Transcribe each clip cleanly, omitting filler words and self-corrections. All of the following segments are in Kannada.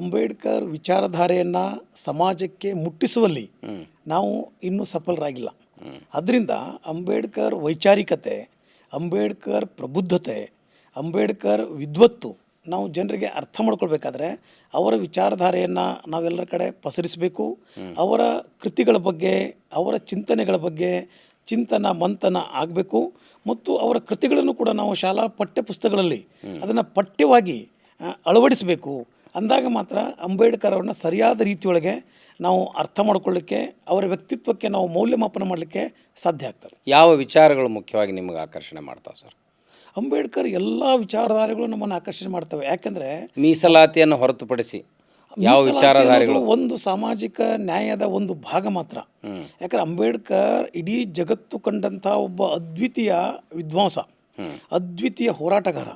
ಅಂಬೇಡ್ಕರ್ ವಿಚಾರಧಾರೆಯನ್ನು ಸಮಾಜಕ್ಕೆ ಮುಟ್ಟಿಸುವಲ್ಲಿ ನಾವು ಇನ್ನೂ ಸಫಲರಾಗಿಲ್ಲ. ಅದರಿಂದ ಅಂಬೇಡ್ಕರ್ ವೈಚಾರಿಕತೆ, ಅಂಬೇಡ್ಕರ್ ಪ್ರಬುದ್ಧತೆ, ಅಂಬೇಡ್ಕರ್ ವಿದ್ವತ್ತು ನಾವು ಜನರಿಗೆ ಅರ್ಥ ಮಾಡ್ಕೊಳ್ಬೇಕಾದ್ರೆ ಅವರ ವಿಚಾರಧಾರೆಯನ್ನು ನಾವೆಲ್ಲರ ಕಡೆ ಪಸರಿಸಬೇಕು. ಅವರ ಕೃತಿಗಳ ಬಗ್ಗೆ, ಅವರ ಚಿಂತನೆಗಳ ಬಗ್ಗೆ ಚಿಂತನ ಮಂಥನ ಆಗಬೇಕು. ಮತ್ತು ಅವರ ಕೃತಿಗಳನ್ನು ಕೂಡ ನಾವು ಶಾಲಾ ಪಠ್ಯಪುಸ್ತಕಗಳಲ್ಲಿ ಅದನ್ನು ಪಠ್ಯವಾಗಿ ಅಳವಡಿಸಬೇಕು. ಅಂದಾಗ ಮಾತ್ರ ಅಂಬೇಡ್ಕರ್ ಅವ್ರನ್ನ ಸರಿಯಾದ ರೀತಿಯೊಳಗೆ ನಾವು ಅರ್ಥ ಮಾಡ್ಕೊಳ್ಳಿಕ್ಕೆ, ಅವರ ವ್ಯಕ್ತಿತ್ವಕ್ಕೆ ನಾವು ಮೌಲ್ಯಮಾಪನ ಮಾಡಲಿಕ್ಕೆ ಸಾಧ್ಯ ಆಗ್ತದೆ. ಯಾವ ವಿಚಾರಗಳು ಮುಖ್ಯವಾಗಿ ನಿಮಗೆ ಆಕರ್ಷಣೆ ಮಾಡ್ತಾವೆ ಸರ್? ಅಂಬೇಡ್ಕರ್ ಎಲ್ಲ ವಿಚಾರಧಾರೆಗಳು ನಮ್ಮನ್ನು ಆಕರ್ಷಣೆ ಮಾಡ್ತವೆ. ಯಾಕೆಂದರೆ ಮೀಸಲಾತಿಯನ್ನು ಹೊರತುಪಡಿಸಿ ಯಾವ ವಿಚಾರಧಾರೆಗಳು? ಒಂದು ಸಾಮಾಜಿಕ ನ್ಯಾಯದ ಒಂದು ಭಾಗ ಮಾತ್ರ. ಯಾಕಂದರೆ ಅಂಬೇಡ್ಕರ್ ಇಡೀ ಜಗತ್ತು ಕಂಡಂಥ ಒಬ್ಬ ಅದ್ವಿತೀಯ ವಿದ್ವಾಂಸ, ಅದ್ವಿತೀಯ ಹೋರಾಟಗಾರ,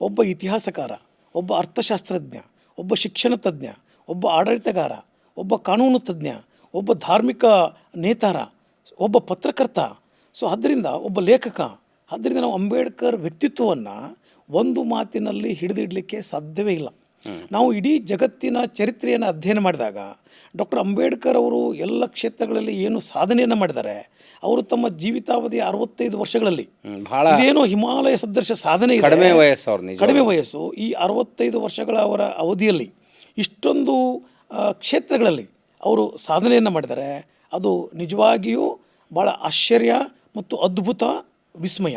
ಒಬ್ಬ ಇತಿಹಾಸಕಾರ, ಒಬ್ಬ ಅರ್ಥಶಾಸ್ತ್ರಜ್ಞ, ಒಬ್ಬ ಶಿಕ್ಷಣ ತಜ್ಞ, ಒಬ್ಬ ಆಡಳಿತಗಾರ, ಒಬ್ಬ ಕಾನೂನು ತಜ್ಞ, ಒಬ್ಬ ಧಾರ್ಮಿಕ ನೇತಾರ, ಒಬ್ಬ ಪತ್ರಕರ್ತ. ಸೊ ಅದರಿಂದ ಒಬ್ಬ ಲೇಖಕ. ಆದ್ದರಿಂದ ನಾವು ಅಂಬೇಡ್ಕರ್ ವ್ಯಕ್ತಿತ್ವವನ್ನು ಒಂದು ಮಾತಿನಲ್ಲಿ ಹಿಡಿದಿಡಲಿಕ್ಕೆ ಸಾಧ್ಯವೇ ಇಲ್ಲ. ನಾವು ಇಡೀ ಜಗತ್ತಿನ ಚರಿತ್ರೆಯನ್ನು ಅಧ್ಯಯನ ಮಾಡಿದಾಗ ಡಾಕ್ಟರ್ ಅಂಬೇಡ್ಕರ್ ಅವರು ಎಲ್ಲ ಕ್ಷೇತ್ರಗಳಲ್ಲಿ ಏನು ಸಾಧನೆಯನ್ನು ಮಾಡಿದ್ದಾರೆ, ಅವರು ತಮ್ಮ ಜೀವಿತಾವಧಿಯ 65 ವರ್ಷಗಳಲ್ಲಿ ಇದೇನೋ ಹಿಮಾಲಯ ಸದೃಶ ಸಾಧನೆ ಇದೆ. ಕಡಿಮೆ ವಯಸ್ಸು. ಈ 65 ವರ್ಷಗಳ ಅವರ ಅವಧಿಯಲ್ಲಿ ಇಷ್ಟೊಂದು ಕ್ಷೇತ್ರಗಳಲ್ಲಿ ಅವರು ಸಾಧನೆಯನ್ನು ಮಾಡಿದ್ದಾರೆ. ಅದು ನಿಜವಾಗಿಯೂ ಭಾಳ ಆಶ್ಚರ್ಯ ಮತ್ತು ಅದ್ಭುತ, ವಿಸ್ಮಯ.